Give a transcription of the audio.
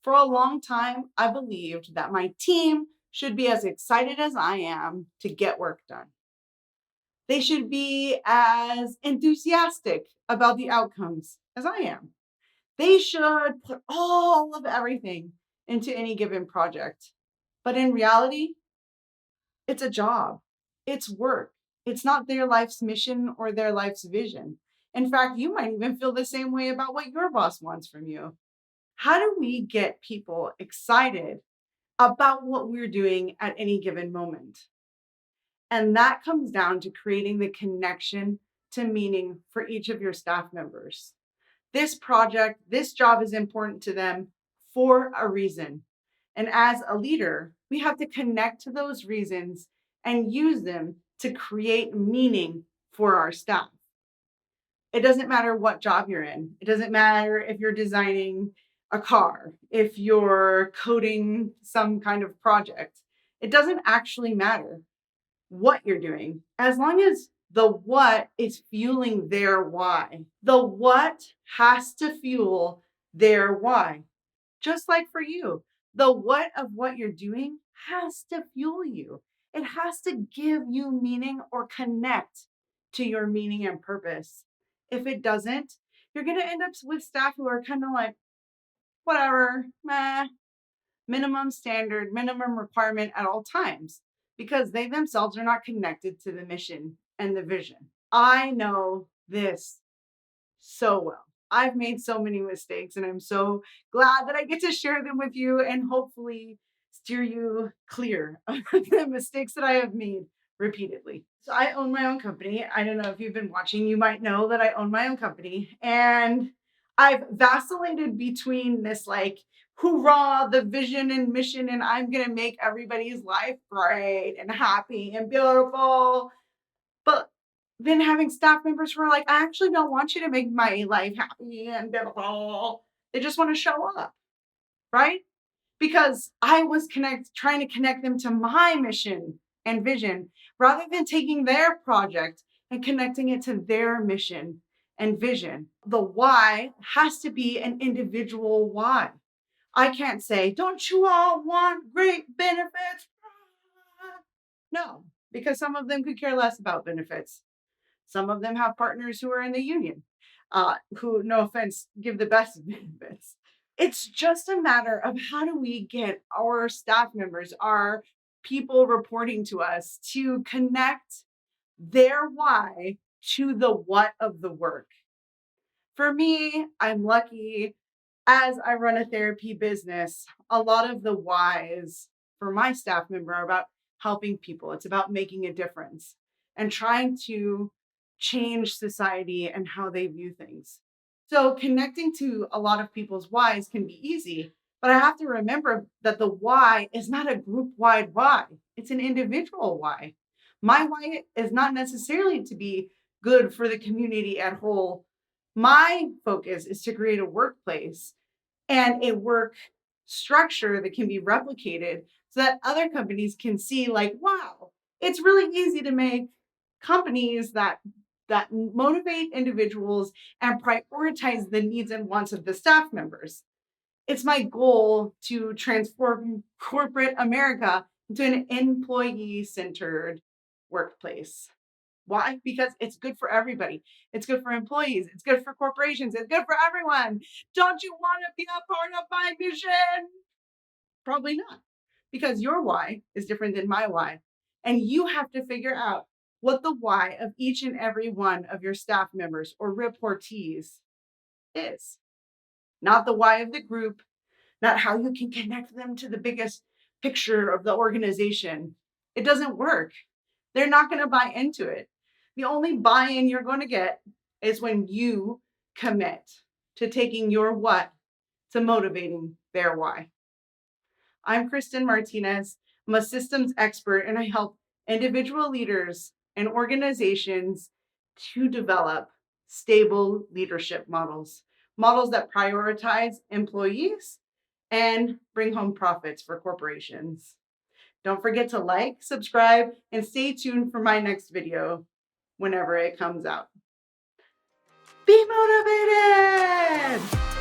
For a long time, I believed that my team should be as excited as I am to get work done. They should be as enthusiastic about the outcomes as I am. They should put all of everything into any given project. But in reality, it's a job, it's work. It's not their life's mission or their life's vision. In fact, you might even feel the same way about what your boss wants from you. How do we get people excited about what we're doing at any given moment? And that comes down to creating the connection to meaning for each of your staff members. This project, this job is important to them for a reason. And as a leader, we have to connect to those reasons and use them to create meaning for our staff. It doesn't matter what job you're in. It doesn't matter if you're designing a car, if you're coding some kind of project. It doesn't actually matter what you're doing, as long as the what is fueling their why. The what has to fuel their why. Just like for you, the what of what you're doing has to fuel you. It has to give you meaning or connect to your meaning and purpose. If it doesn't, you're going to end up with staff who are kind of like, whatever, meh, minimum standard, minimum requirement at all times, because they themselves are not connected to the mission and the vision. I know this so well. I've made so many mistakes, and I'm so glad that I get to share them with you and hopefully steer you clear of the mistakes that I have made repeatedly. So I own my own company. I don't know if you've been watching, you might know that I own my own company, and I've vacillated between this like, hoorah, the vision and mission, and I'm going to make everybody's life great and happy and beautiful. But then having staff members who are like, I actually don't want you to make my life happy and beautiful. They just want to show up, right? Because I was trying to connect them to my mission and vision rather than taking their project and connecting it to their mission and vision. The why has to be an individual why. I can't say, don't you all want great benefits? No, because some of them could care less about benefits. Some of them have partners who are in the union, who, no offense, give the best benefits. It's just a matter of how do we get our staff members, our people reporting to us, to connect their why to the what of the work. For me, I'm lucky. As I run a therapy business, a lot of the whys for my staff member are about helping people. It's about making a difference and trying to change society and how they view things. So connecting to a lot of people's whys can be easy, but I have to remember that the why is not a group-wide why. It's an individual why. My why is not necessarily to be good for the community at whole. My focus is to create a workplace and a work structure that can be replicated so that other companies can see like, wow, it's really easy to make companies that motivate individuals and prioritize the needs and wants of the staff members. It's my goal to transform corporate America into an employee-centered workplace. Why? Because it's good for everybody. It's good for employees. It's good for corporations. It's good for everyone. Don't you want to be a part of my mission? Probably not, because your why is different than my why. And you have to figure out what the why of each and every one of your staff members or reportees is. Not the why of the group, not how you can connect them to the biggest picture of the organization. It doesn't work. They're not going to buy into it. The only buy-in you're going to get is when you commit to taking your what to motivating their why. I'm Kristin Martinez. I'm a systems expert, and I help individual leaders and organizations to develop stable leadership models that prioritize employees and bring home profits for corporations. Don't forget to like, subscribe, and stay tuned for my next video whenever it comes out. Be motivated!